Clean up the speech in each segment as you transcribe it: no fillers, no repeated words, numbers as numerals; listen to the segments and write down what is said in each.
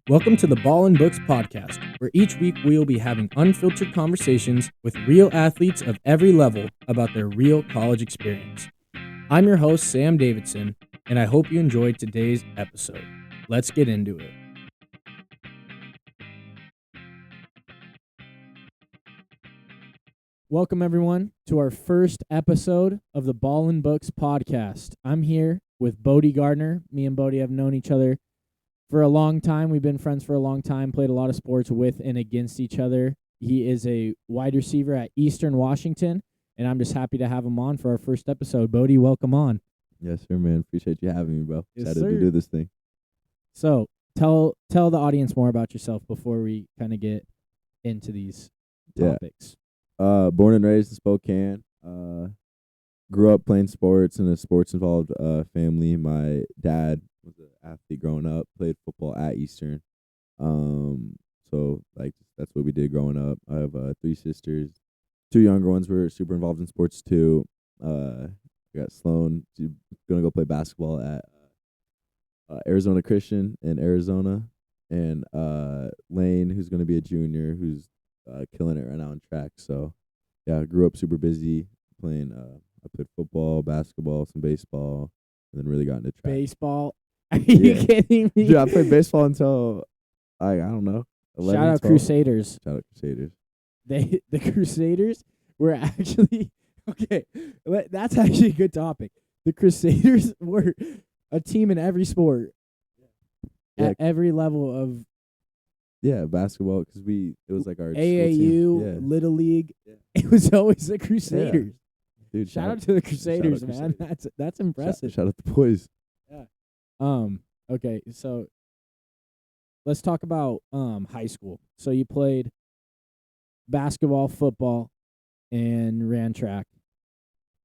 Welcome to the Ball and Books podcast, where each week we will be having unfiltered conversations with real athletes of every level about their real college experience. I'm your host, Sam Davidson, and I hope you enjoyed today's episode. Let's get into it. Welcome, everyone, to our first episode of the Ball and Books podcast. I'm here with Bode Gardner. Me and Bode have known each other for a long time. We've been friends for a long time, played a lot of sports with and against each other. He is a wide receiver at Eastern Washington, and I'm just happy to have him on for our first episode. Bode, welcome on. Yes, sir, man. Appreciate you having me, bro. Yes, Excited sir. to do this thing. So tell the audience more about yourself before we kind of get into these topics. Born and raised in Spokane. Grew up playing sports in a sports-involved family. My dad was an athlete growing up, played football at Eastern. So, that's what we did growing up. I have 3 sisters. 2 younger ones were super involved in sports, too. I got Sloan, she's going to go play basketball at Arizona Christian in Arizona. And Lane, who's going to be a junior, who's killing it right now in track. So, yeah, I grew up super busy playing. I played football, basketball, some baseball, and then really got into track. Baseball? Are you kidding me? Dude, I played baseball until I don't know. 11, Shout out 12. Crusaders. Shout out Crusaders. The Crusaders were actually okay. That's actually a good topic. The Crusaders were a team in every sport, Yeah. at every level of Yeah, basketball because it was like our school AAU, team. Yeah. Little League. Yeah. It was always the Crusaders. Dude, Shout out to the Crusaders, out man. Crusaders. That's impressive. Shout out the boys. Okay, so let's talk about high school. So you played basketball, football, and ran track.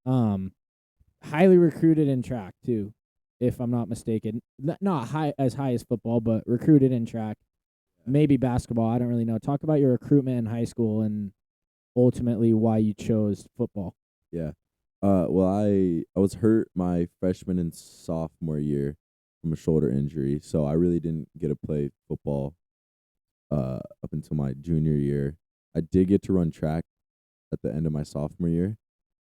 Highly recruited in track too, if I'm not mistaken. Not high as football, but recruited in track. Maybe basketball. I don't really know. Talk about your recruitment in high school and ultimately why you chose football. Yeah. Well, I was hurt my freshman and sophomore year from a shoulder injury, so I really didn't get to play football up until my junior year. I did get to run track at the end of my sophomore year,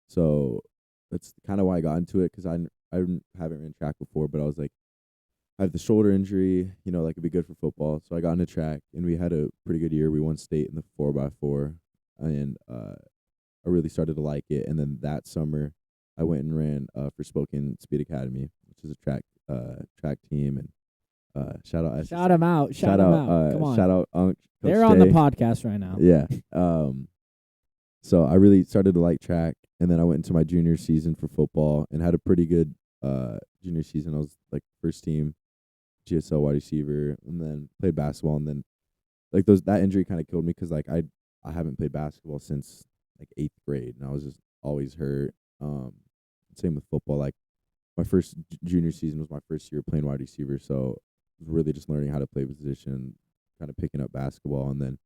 so that's kind of why I got into it because I haven't ran track before, but I was like, I have the shoulder injury, it'd be good for football, so I got into track, and we had a pretty good year. We won state in the 4x4, and I really started to like it. And then that summer, I went and ran for Spokane Speed Academy, which is a track team. And shout out them out. Shout them out. Come on. Shout out Coach They're on the Jay. podcast right now. Yeah. So I really started to like track, and then I went into my junior season for football and had a pretty good junior season. I was like first team GSL wide receiver, and then played basketball, and then that injury kind of killed me because I haven't played basketball since like 8th grade, and I was just always hurt. Same with football. Like my first junior season was my first year playing wide receiver, so I was really just learning how to play position, kind of picking up basketball, and then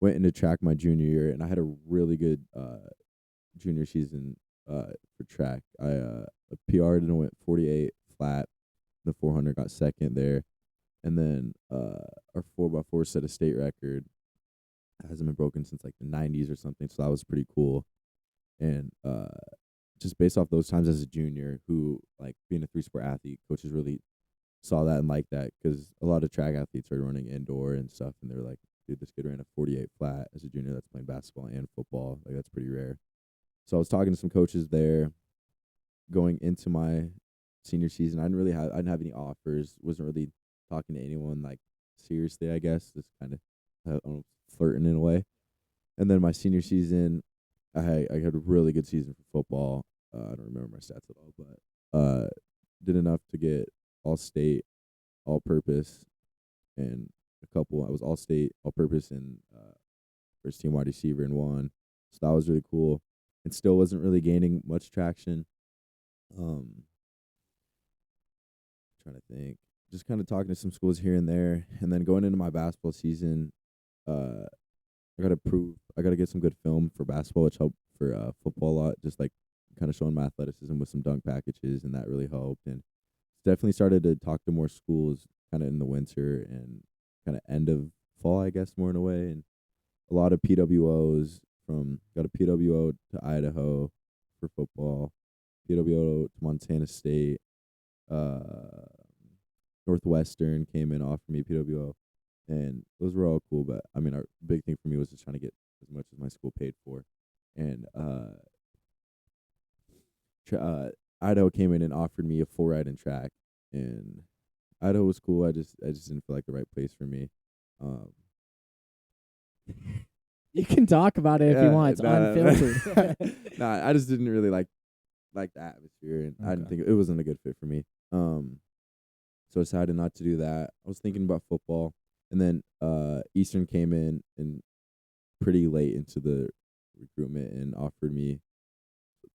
went into track my junior year, and I had a really good junior season for track. I PR'd and went 48 flat. The 400 got second there, and then our 4x4 set a state record. It hasn't been broken since like the 90s or something, so that was pretty cool. And just based off those times as a junior, who like being a 3-sport athlete, coaches really saw that and liked that because a lot of track athletes are running indoor and stuff, and they're like, dude, this kid ran a 48 flat as a junior that's playing basketball and football. Like, that's pretty rare. So I was talking to some coaches there going into my senior season. I didn't have any offers, wasn't really talking to anyone like seriously, I guess, just kind of flirting in a way. And then my senior season, I had a really good season for football. I don't remember my stats at all, but did enough to get all state, all purpose, and I was all state, all purpose, and first team wide receiver and won. So that was really cool, and still wasn't really gaining much traction. Trying to think, just kind of talking to some schools here and there, and then going into my basketball season, I got to get some good film for basketball, which helped for football a lot, just like kind of showing my athleticism with some dunk packages, and that really helped. And definitely started to talk to more schools kind of in the winter and kind of end of fall, I guess, more in a way, and a lot of PWOs got a PWO to Idaho for football, PWO to Montana State, uh, Northwestern came in, offered me PWO, and those were all cool. But I mean, our big thing for me was just trying to get as much as my school paid for, and Idaho came in and offered me a full ride in track, and Idaho was cool. I just didn't feel like the right place for me. Um, You can talk about it if you want. It's unfiltered. Nah, I just didn't really like the atmosphere, and I didn't think it wasn't a good fit for me. So I decided not to do that. I was thinking about football, and then Eastern came in and pretty late into the recruitment and offered me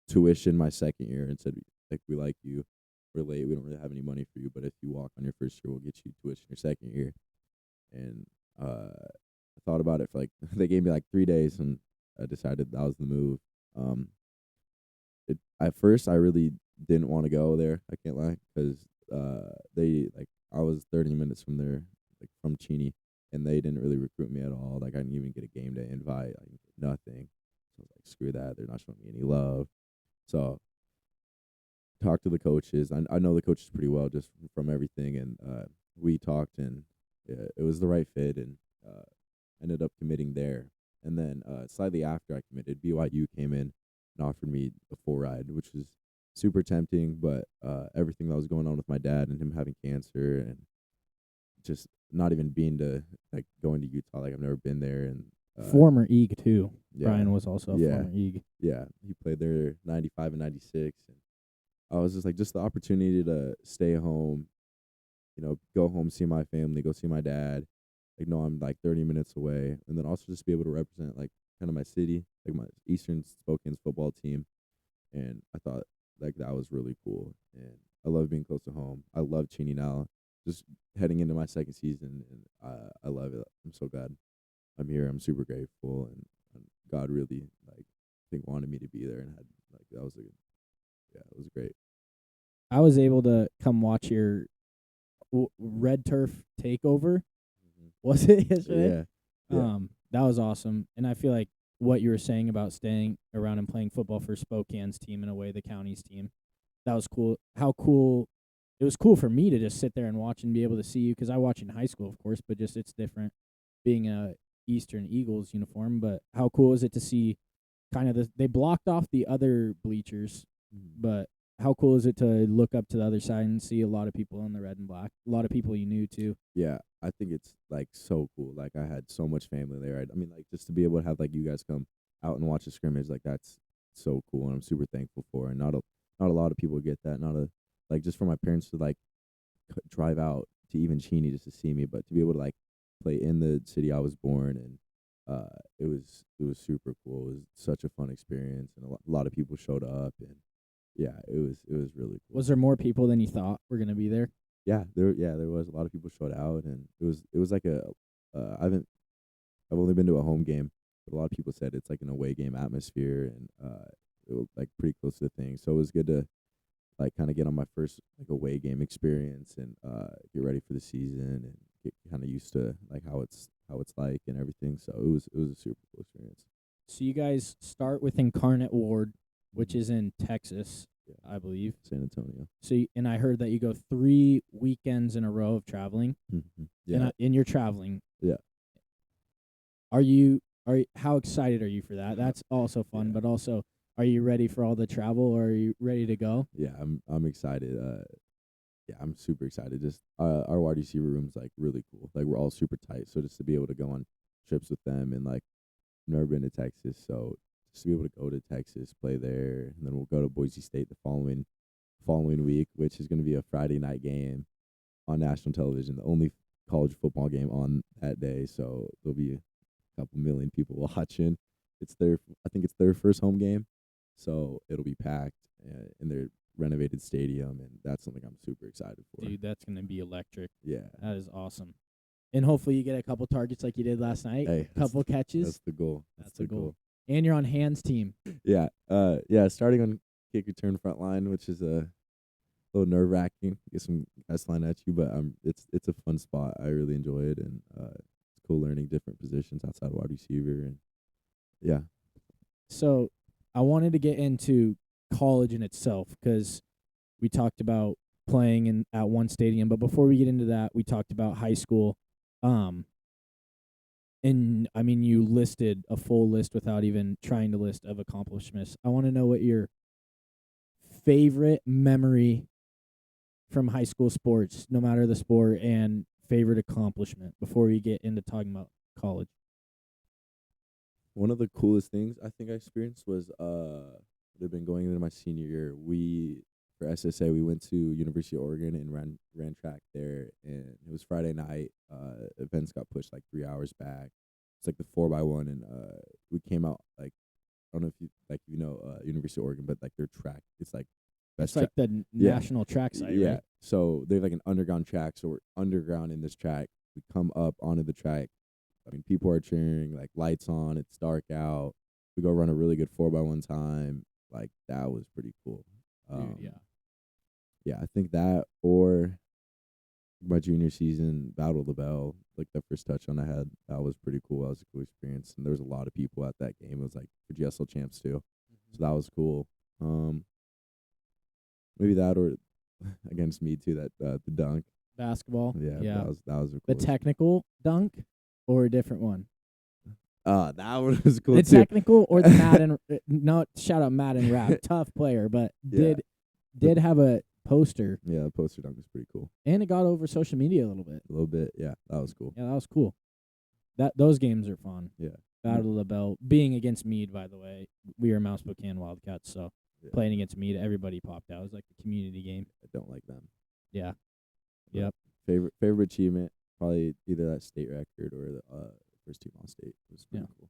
tuition my second year and said, like, we like you. We're late. We don't really have any money for you, but if you walk on your first year, we'll get you tuition your second year. And I thought about it for they gave me 3 days, and I decided that was the move. At first I really didn't want to go there. I can't lie, because I was 30 minutes from there, from Cheney, and they didn't really recruit me at all. I didn't even get a game day invite. I didn't get nothing. So I was like, screw that. They're not showing me any love. So talked to the coaches. I know the coaches pretty well just from everything, and we talked, and it was the right fit, and ended up committing there. And then slightly after I committed, BYU came in and offered me a full ride, which was super tempting, but everything that was going on with my dad and him having cancer, and just not even being to going to Utah, I've never been there, and former Eag too. Yeah, Brian was also a former Eag. Yeah, he played there 95 and 96, and I was just the opportunity to stay home, go home, see my family, go see my dad. No, I'm 30 minutes away, and then also just be able to represent kind of my city, my Eastern Spokane's football team, and I thought that was really cool, and I love being close to home. I love Cheney now, just heading into my second season, and I love it. I'm so glad I'm here. I'm super grateful, and God really I think wanted me to be there, and had that was it was great. I was able to come watch your red turf takeover. Was it yesterday? Yeah. That was awesome. And I feel like what you were saying about staying around and playing football for Spokane's team, in a way, the county's team, that was cool. How cool. It was cool for me to just sit there and watch and be able to see you, because I watch in high school, of course, but just it's different being a Eastern Eagles uniform. But how cool is it to see kind of they blocked off the other bleachers, but how cool is it to look up to the other side and see a lot of people in the red and black, a lot of people you knew too? Yeah, I think it's so cool. I had so much family there. I mean, just to be able to have you guys come out and watch a scrimmage, that's so cool, and I'm super thankful for. And not a lot of people get that. Not a just for my parents to drive out to even Cheney just to see me, but to be able to play in the city I was born, and it was super cool. It was such a fun experience, and a lot of people showed up, and yeah, it was really cool. Was there more people than you thought were gonna be there? Yeah, there was a lot of people showed out, and it was I've only been to a home game, but a lot of people said it's an away game atmosphere, and it was pretty close to the thing. So it was good to kind of get on my first away game experience, and get ready for the season, and get kind of used to how it's like and everything. So it was a super cool experience. So you guys start with Incarnate Ward, which is in Texas, I believe. San Antonio. So and I heard that you go 3 weekends in a row of traveling. Mm-hmm. Yeah. And you're traveling. Yeah. How excited are you for that? That's also fun, Yeah. but also, are you ready for all the travel, or are you ready to go? Yeah, I'm excited. Yeah, I'm super excited. Just our wide receiver room's really cool. We're all super tight. So just to be able to go on trips with them, and I've never been to Texas, so just to be able to go to Texas, play there, and then we'll go to Boise State the following week, which is going to be a Friday night game on national television, the only college football game on that day. So there'll be a couple million people watching. I think it's their first home game, so it'll be packed in their renovated stadium, and that's something I'm super excited for. Dude, that's going to be electric. Yeah. That is awesome. And hopefully you get a couple targets like you did last night. Hey, couple catches. That's the goal. That's the goal. And you're on Hands team. Yeah. Yeah. Starting on kick return front line, which is little nerve wracking. Get some guys flying at you, but it's a fun spot. I really enjoy it, and it's cool learning different positions outside of wide receiver, and yeah. So I wanted to get into college in itself because we talked about playing in at one stadium, but before we get into that, we talked about high school. Um, and I mean, you listed a full list without even trying to list of accomplishments. I want to know what your favorite memory from high school sports, no matter the sport, and favorite accomplishment before we get into talking about college. One of the coolest things I think I experienced was would have been going into my senior year. We for SSA we went to University of Oregon and ran track there, and it was Friday night. Events got pushed like 3 hours back. It's like the 4x1, and we came out like I don't know if you know University of Oregon, but like their track, it's like It's best like track. the Yeah. national track site, Yeah. right? So they have like an underground track. So we're underground in this track. We come up onto the track. I mean, people are cheering, like lights on. It's dark out. We go run a really good 4x1 time. Like that was pretty cool. Dude, yeah. Yeah, I think that or my junior season, Battle of the Bell, like the first touchdown I had, that was pretty cool. That was a cool experience, and there was a lot of people at that game. It was like for GSL champs too, so that was cool. Maybe that or against me too. That the dunk, Basketball. yeah, Yeah. that was a The cool. technical dunk or a different one? That one was cool The too. technical or the Madden? No, shout out Madden Rap, tough player, but Yeah. did have a poster, Yeah, the poster dunk was pretty cool. and it got over social media a little bit. A little bit, yeah, that was cool. Yeah, that was cool. Those games are fun. Yeah, Battle of the Bell, being against Meade, by the way. We are Mount Spokane Wildcats, so yeah. playing against Meade, everybody popped out. It was like a community game. I don't like them. Yeah. But Yep. Favorite achievement, probably either that state record or the first team all state. It was pretty cool.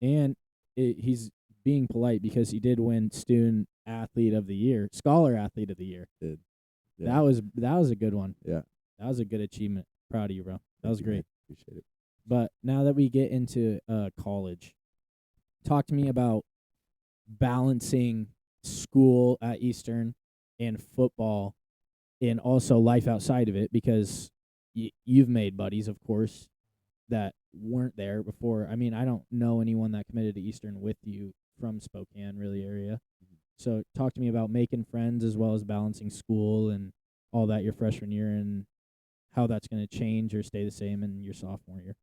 And he's being polite because he did win Student Athlete of the Year, Scholar Athlete of the Year. Did. Yeah. That was a good one. Yeah. That was a good achievement. Proud of you, bro. That Thank was you, great. man. Appreciate it. But now that we get into college, talk to me about balancing school at Eastern and football and also life outside of it, because you've made buddies, of course, that weren't there before. I mean, I don't know anyone that committed to Eastern with you from Spokane, really, area. So talk to me about making friends as well as balancing school and all that your freshman year, and how that's going to change or stay the same in your sophomore year.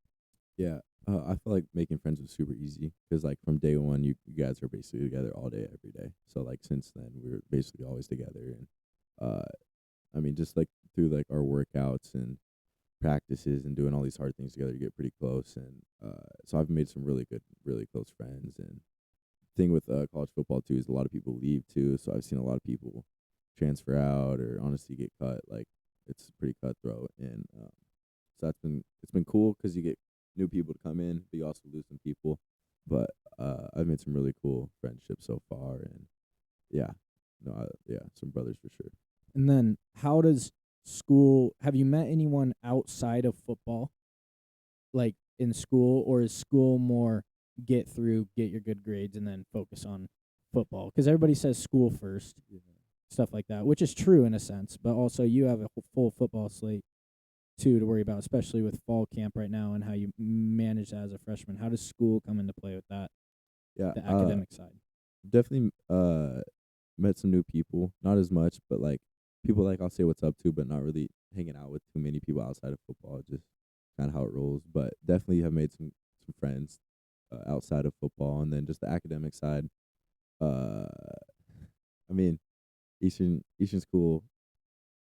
Yeah, I feel like making friends was super easy because like from day one, you guys are basically together all day, every day. So like since then, we were basically always together, and I mean just like through like our workouts and practices and doing all these hard things together, you get pretty close. And so I've made some really close friends. And thing with college football too is a lot of people leave too. So I've seen a lot of people transfer out or honestly get cut. Like it's pretty cutthroat, and so it's been cool because you get new people to come in, but you also lose some people. But I've made some really cool friendships so far, and yeah, some brothers for sure. And then how does school, have you met anyone outside of football, like in school, or is school more get through, get your good grades, and then focus on football? Because everybody says school first, stuff like that, which is true in a sense, but also you have a full football slate too to worry about, especially with fall camp right now and how you manage that as a freshman. How does school come into play with that, Yeah, the academic side? definitely met some new people. Not as much, but like people like I'll say what's up to, but not really hanging out with too many people outside of football. Just kind of how it rolls. But definitely have made some friends outside of football, and then just the academic side. I mean, Eastern school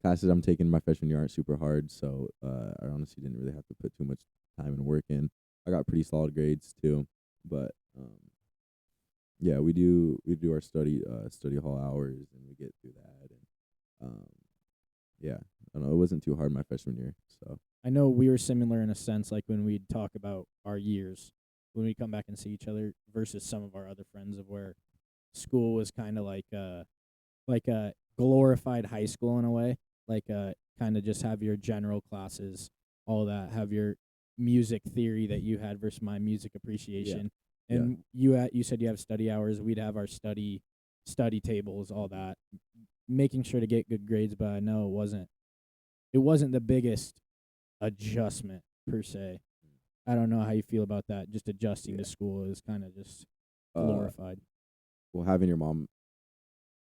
classes I'm taking my freshman year aren't super hard, so I honestly didn't really have to put too much time and work in. I got pretty solid grades too, but yeah, we do our study hall hours, and we get through that, and yeah, I don't know, it wasn't too hard my freshman year. So I know we were similar in a sense, like when we'd talk about our years, when we come back and see each other versus some of our other friends, of where school was kind of like a glorified high school in a way, like kind of just have your general classes, all that, have your music theory that you had versus my music appreciation. And you said you have study hours. We'd have our study study tables, all that, making sure to get good grades. But I know it wasn't the biggest adjustment per se. I don't know how you feel about that. Just adjusting to school is kind of just glorified. Well, having your mom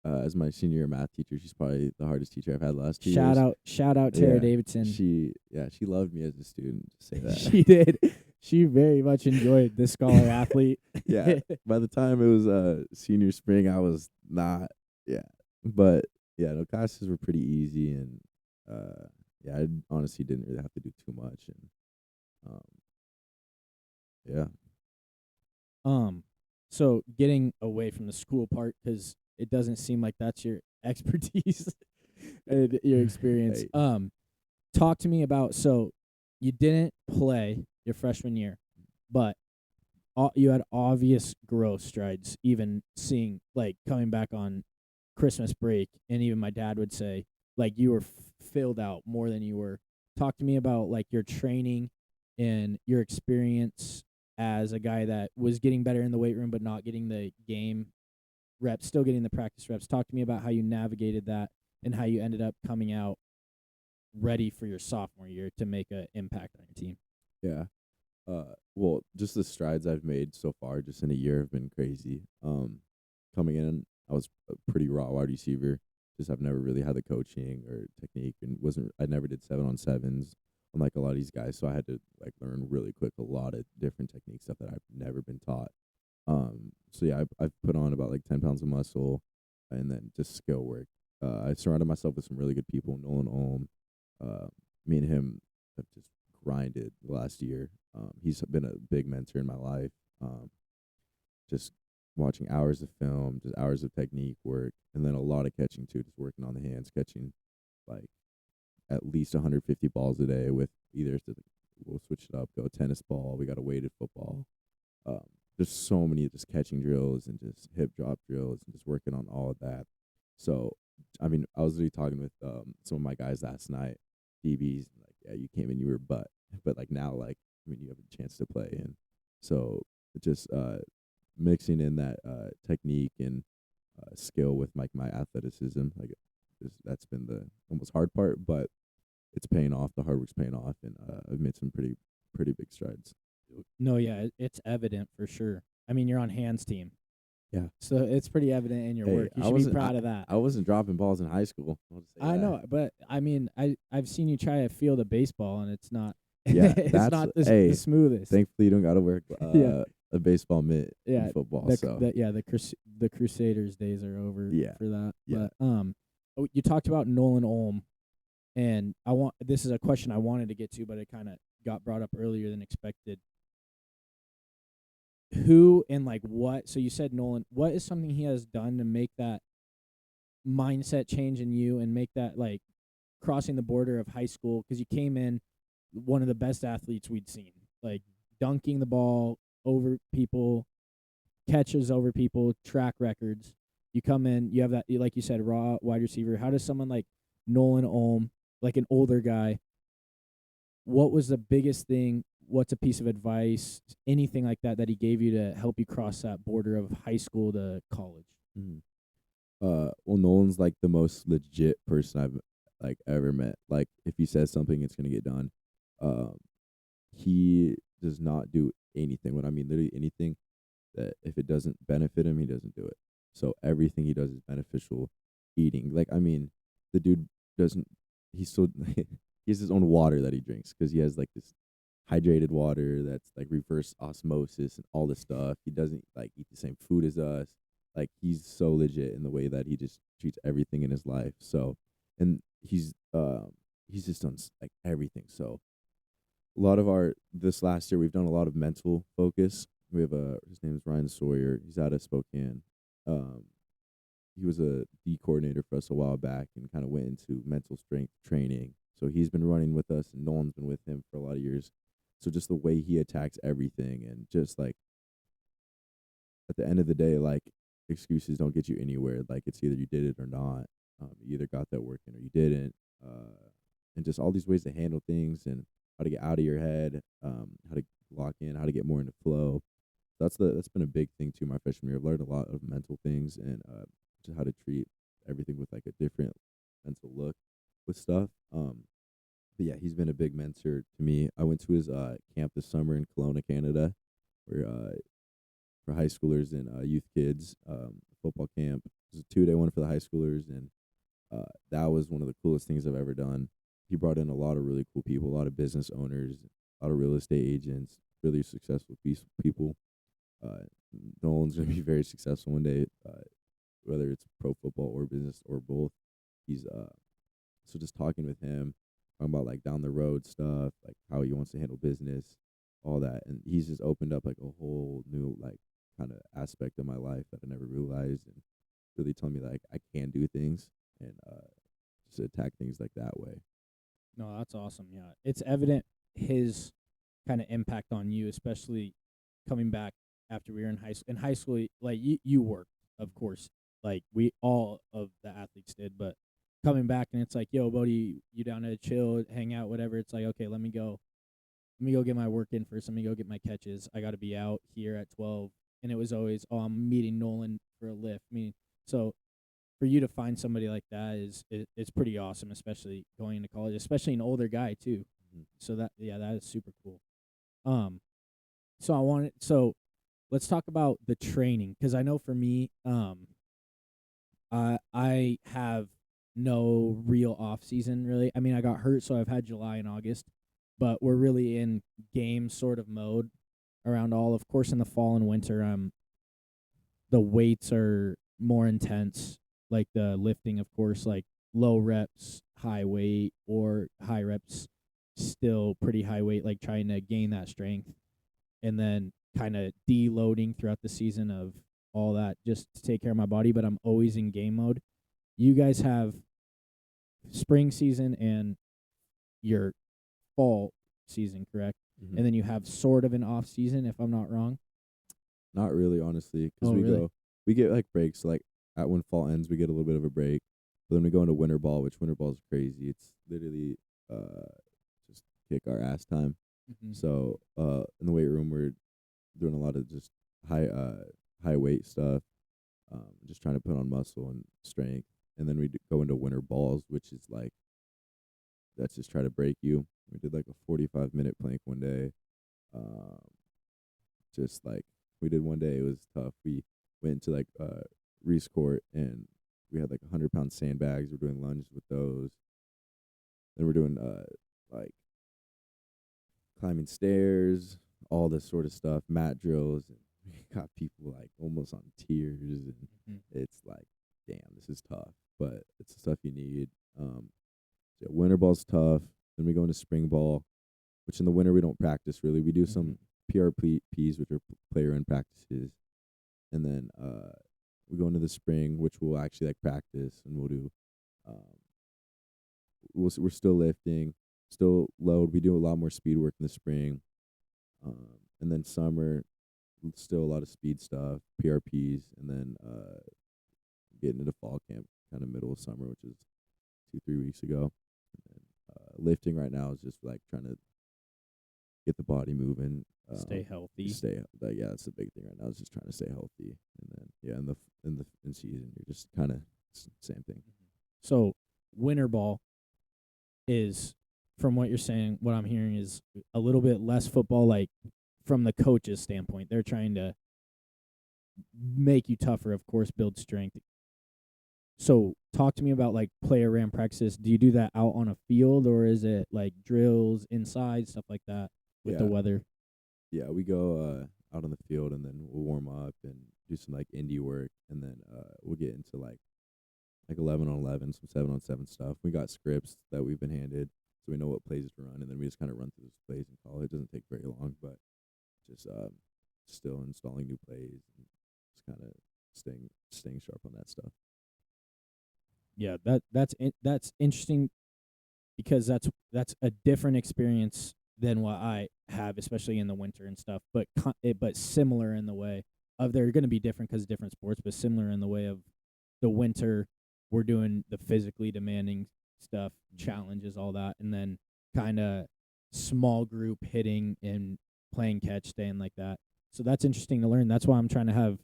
as my senior year math teacher, she's probably the hardest teacher I've had the last 2 years. Shout out Tara Yeah, Davidson. She loved me as a student. To say that She did. She very much enjoyed the scholar athlete. Yeah. By the time it was senior spring, I was not. Yeah, but yeah, no, classes were pretty easy, and yeah, I honestly didn't really have to do too much, and um, yeah. So getting away from the school part, because it doesn't seem like that's your expertise and your experience. Hey. Talk to me about, so you didn't play your freshman year, but you had obvious growth strides, even seeing, like, coming back on Christmas break, and even my dad would say, like, you were filled out more than you were. Talk to me about, like, your training and your experience as a guy that was getting better in the weight room but not getting the game reps, still getting the practice reps. Talk to me about how you navigated that and how you ended up coming out ready for your sophomore year to make an impact on your team. Yeah. Well, just the strides I've made so far, just in a year, have been crazy. Coming in, I was a pretty raw wide receiver. Just I've never really had the coaching or technique, and I never did 7-on-7s, unlike a lot of these guys. So I had to like learn really quick a lot of different technique stuff that I've never been taught. So yeah, I've put on about like 10 pounds of muscle, and then just skill work. I surrounded myself with some really good people. Nolan Olm, me and him have just grinded the last year. He's been a big mentor in my life. Just watching hours of film, just hours of technique work, and then a lot of catching too, just working on the hands, catching like at least 150 balls a day with we'll switch it up, go tennis ball, we got a weighted football. Just so many just catching drills and just hip drop drills and just working on all of that. So, I mean, I was really talking with some of my guys last night, DBs, like, yeah, you came in, you were but like now, like, I mean, you have a chance to play, and so just mixing in that technique and skill with like my athleticism, like that's been the almost hard part, but it's paying off. The hard work's paying off, and I've made some pretty big strides. No, yeah, it's evident for sure. I mean, you're on Hands team. Yeah. So it's pretty evident in your work. You should be proud of that. I wasn't dropping balls in high school. I know, but I mean, I've seen you try to field a baseball, and it's not. Yeah, it's not the smoothest. Thankfully, you don't got to wear a baseball mitt in football. The Crusaders days are over for that. Yeah. But you talked about Nolan Olm, and this is a question I wanted to get to, but it kind of got brought up earlier than expected. Who and like what? So you said Nolan. What is something he has done to make that mindset change in you and make that, like, crossing the border of high school? Because you came in one of the best athletes we'd seen, like dunking the ball over people, catches over people, track records. You come in, you have that, like you said, raw wide receiver. How does someone like Nolan Olm, like an older guy, what was the biggest thing? What's a piece of advice, anything like that he gave you to help you cross that border of high school to college? Mm-hmm. Well, Nolan's like the most legit person I've like ever met. Like, if he says something, it's gonna get done. He does not do anything. When I mean literally anything, that if it doesn't benefit him, he doesn't do it. So everything he does is beneficial. Eating, like, I mean, the dude doesn't. He's so he has his own water that he drinks because he has like this hydrated water that's like reverse osmosis and all this stuff. He doesn't like eat the same food as us. Like, he's so legit in the way that he just treats everything in his life. So, and he's just done like everything. So a lot of this last year we've done a lot of mental focus. We have his name is Ryan Sawyer. He's out of Spokane. He was a D coordinator for us a while back and kind of went into mental strength training. So he's been running with us, and Nolan's been with him for a lot of years. So just the way he attacks everything, and just like at the end of the day, like, excuses don't get you anywhere. Like, it's either you did it or not. You either got that working or you didn't. And just all these ways to handle things and how to get out of your head, how to lock in, how to get more into flow. That's been a big thing too. My freshman year, I've learned a lot of mental things and just how to treat everything with like a different mental look with stuff. But yeah, he's been a big mentor to me. I went to his camp this summer in Kelowna, Canada, where for high schoolers and youth kids, football camp. It was a 2-day one for the high schoolers, and that was one of the coolest things I've ever done. He brought in a lot of really cool people, a lot of business owners, a lot of real estate agents, really successful people. Uh, Nolan's going to be very successful one day, whether it's pro football or business or both. He's so just talking with him, talking about like down the road stuff, like how he wants to handle business, all that, and he's just opened up like a whole new like kind of aspect of my life that I never realized, and really telling me like I can do things and just attack things like that way. No, that's awesome. Yeah, it's evident his kind of impact on you, especially coming back after we were in high school. In high school, like you worked, of course, like we all of the athletes did, but coming back and it's like, yo, Bodie, you down to chill, hang out, whatever. It's like, okay, let me go get my work in first. Let me go get my catches. I got to be out here at 12. And it was always, oh, I'm meeting Nolan for a lift. So for you to find somebody like that it's pretty awesome, especially going into college, especially an older guy too. Mhm. So that is super cool. So let's talk about the training, because I know for me, I have no real off season really. I mean, I got hurt, so I've had July and August, but we're really in game sort of mode around all. Of course, in the fall and winter, the weights are more intense, like the lifting, of course, like low reps, high weight, or high reps, still pretty high weight, like trying to gain that strength, and then kind of deloading throughout the season of all that just to take care of my body. But I'm always in game mode. You guys have spring season and your fall season, correct? Mm-hmm. And then you have sort of an off season, if I'm not wrong. Not really, honestly, because Oh, really? we get like breaks. Like at when fall ends, we get a little bit of a break. But then we go into winter ball, which winter ball is crazy. It's literally just kick our ass time. Mm-hmm. So in the weight room, we're doing a lot of just high weight stuff, just trying to put on muscle and strength. And then we go into winter balls, which is like that's just try to break you. We did like a 45-minute plank one day. Just like we did one day, it was tough. We went to like Reese Court and we had like 100-pound sandbags. We're doing lunges with those. Then we're doing like climbing stairs, all this sort of stuff, mat drills, and we got people like almost on tears, and it's like, damn, this is tough, but it's the stuff you need. So winter ball's tough. Then we go into spring ball, which in the winter we don't practice really. We do some PRPs, which are player run practices, and then we go into the spring, which we'll actually like practice, and we'll do. We're still lifting, still load. We do a lot more speed work in the spring, and then summer, still a lot of speed stuff, PRPs, and then getting into fall camp, kind of middle of summer, which is 2-3 weeks ago. And then, lifting right now is just like trying to get the body moving, Stay healthy. Yeah, that's the big thing right now. Is just trying to stay healthy, and then yeah, in season, you're just kind of same thing. So winter ball is, from what you're saying, what I'm hearing is a little bit less football, like from the coach's standpoint. They're trying to make you tougher, of course, build strength. So talk to me about like player ran practices. Do you do that out on a field, or is it like drills inside, stuff like that with the weather? Yeah, we go out on the field, and then we'll warm up and do some like indie work, and then we'll get into like 11-on-11, some 7-on-7 stuff. We got scripts that we've been handed, so we know what plays to run, and then we just kind of run through those plays and call. It doesn't take very long, but just still installing new plays and just kind of staying sharp on that stuff. Yeah, that's interesting, because that's a different experience than what I have, especially in the winter and stuff. But but similar in the way of, they're going to be different because different sports, but similar in the way of the winter. We're doing the physically demanding stuff, challenges, all that, and then kind of small group hitting and playing catch, staying like that. So that's interesting to learn. That's why I'm trying to have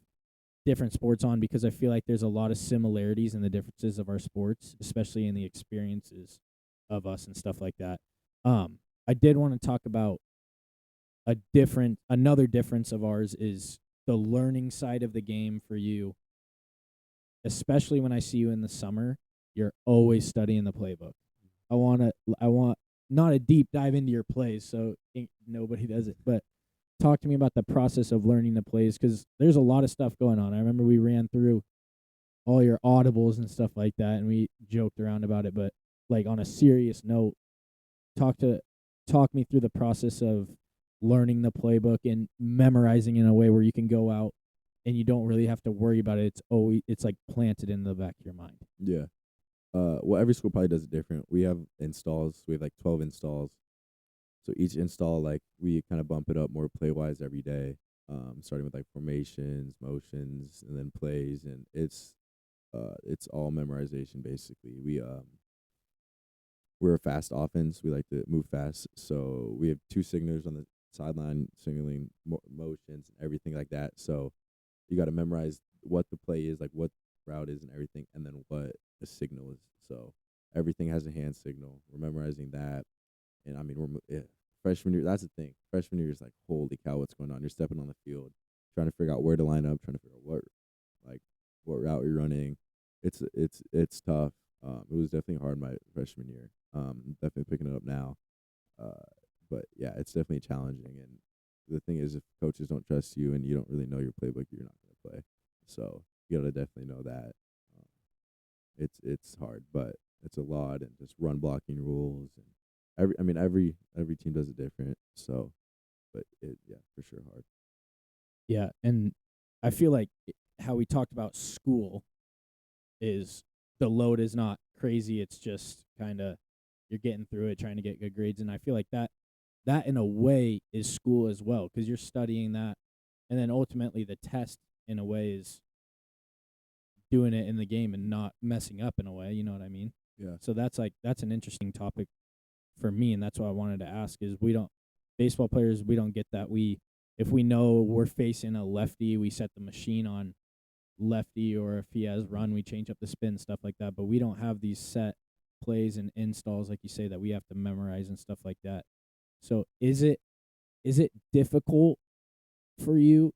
different sports on, because I feel like there's a lot of similarities in the differences of our sports, especially in the experiences of us and stuff like that. I did want to talk about another difference of ours is the learning side of the game for you, especially when I see you in the summer. You're always studying the playbook. I want not a deep dive into your plays, so nobody does it, but talk to me about the process of learning the plays, because there's a lot of stuff going on. I remember we ran through all your audibles and stuff like that, and we joked around about it, but like on a serious note, talk me through the process of learning the playbook and memorizing in a way where you can go out and you don't really have to worry about it. It's like planted in the back of your mind. Yeah. Well, every school probably does it different. We have installs. We have like 12 installs. So each install, like, we kind of bump it up more play-wise every day, starting with like formations, motions, and then plays, and it's all memorization basically. We're a fast offense. We like to move fast, so we have 2 signalers on the sideline signaling motions and everything like that. So you got to memorize what the play is, like what route is and everything, and then what the signal is. So everything has a hand signal. We're memorizing that, and I mean, freshman year. That's the thing. Freshman year is like, holy cow, what's going on? You're stepping on the field, trying to figure out where to line up, trying to figure out what route you're running. It's tough. It was definitely hard my freshman year. Definitely picking it up now. But yeah, it's definitely challenging. And the thing is, if coaches don't trust you and you don't really know your playbook, you're not going to play. So you gotta definitely know that. It's hard, but it's a lot, and just run blocking rules, and every team does it different. So, but yeah, for sure hard. Yeah, and I feel like how we talked about school is the load is not crazy. It's just kind of you're getting through it, trying to get good grades, and I feel like that in a way is school as well, because you're studying that, and then ultimately the test in a way is doing it in the game and not messing up in a way. You know what I mean? Yeah. So that's an interesting topic for me, and that's what I wanted to ask. Is baseball players, we don't get that. If we know we're facing a lefty, we set the machine on lefty, or if he has run, we change up the spin, stuff like that. But we don't have these set plays and installs, like you say, that we have to memorize and stuff like that. So is it difficult for you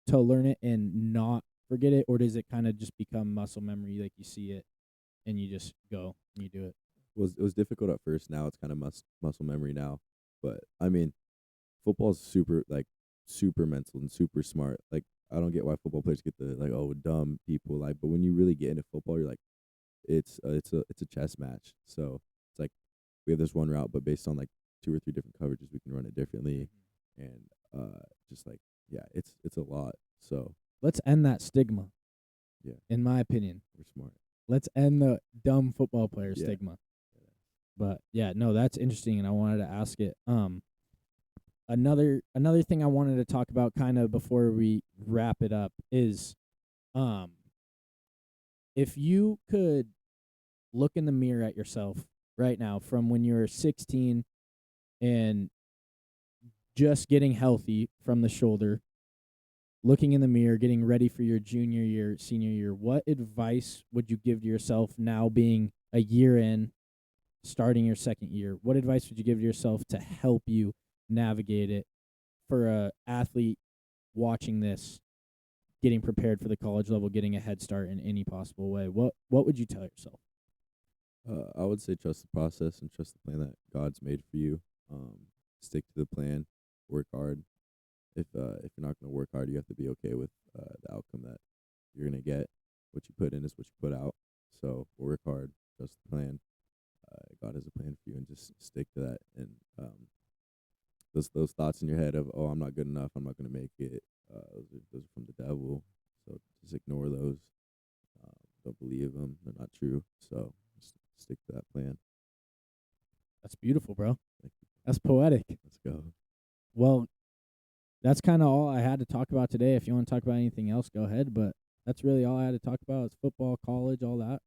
to learn it and not forget it, or does it kind of just become muscle memory, like you see it and you just go and you do it? It was difficult at first. Now it's kind of muscle memory now. But I mean, football's super mental and super smart. Like, I don't get why football players get the like, oh, dumb people, like, but when you really get into football, you're like, it's a chess match. So it's like we have this one route, but based on like 2 or 3 different coverages, we can run it differently, and just like, yeah, it's a lot. So let's end that stigma. Yeah, in my opinion, we're smart. Let's end the dumb football player Yeah. stigma. But yeah, no, that's interesting, and I wanted to ask it. Another thing I wanted to talk about kind of before we wrap it up is, if you could look in the mirror at yourself right now from when you were 16 and just getting healthy from the shoulder, looking in the mirror, getting ready for your junior year, senior year, what advice would you give to yourself now, being a year in, starting your second year? What advice would you give to yourself to help you navigate it for a athlete watching this, getting prepared for the college level, getting a head start in any possible way? What would you tell yourself? I would say trust the process and trust the plan that God's made for you. Stick to the plan, work hard. If you're not going to work hard, you have to be okay with the outcome that you're going to get. What you put in is what you put out. So work hard, trust the plan. God has a plan for you, and just stick to that. And those thoughts in your head of, oh, I'm not good enough, I'm not going to make it, those are from the devil. So just ignore those. Don't believe them; they're not true. So just stick to that plan. That's beautiful, bro. Thank you. That's poetic. Let's go. Well, that's kind of all I had to talk about today. If you want to talk about anything else, go ahead. But that's really all I had to talk about. It's football, college, all that.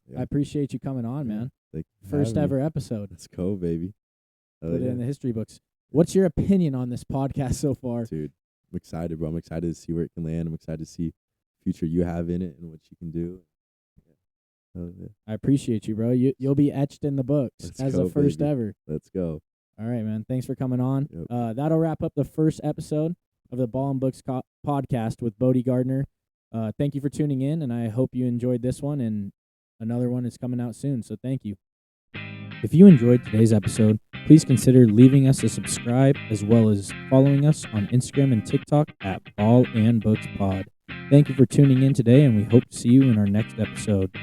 Yeah. I appreciate you coming on, man. Thank you. First ever episode. Let's go, baby. Put it in the history books. What's your opinion on this podcast so far? Dude, excited, bro. I'm excited to see where it can land. I'm excited to see future you have in it and what you can do. Yeah. I appreciate you, bro. You'll be etched in the books Let's as go, the first baby. ever. Let's go. All right, man. Thanks for coming on. Yep. That'll wrap up the first episode of the Ball and Books podcast with Bode Gardner. Thank you for tuning in, and I hope you enjoyed this one, and another one is coming out soon, so thank you. If you enjoyed today's episode, please consider leaving us a subscribe as well as following us on Instagram and TikTok at Ball and Books Pod. Thank you for tuning in today, and we hope to see you in our next episode.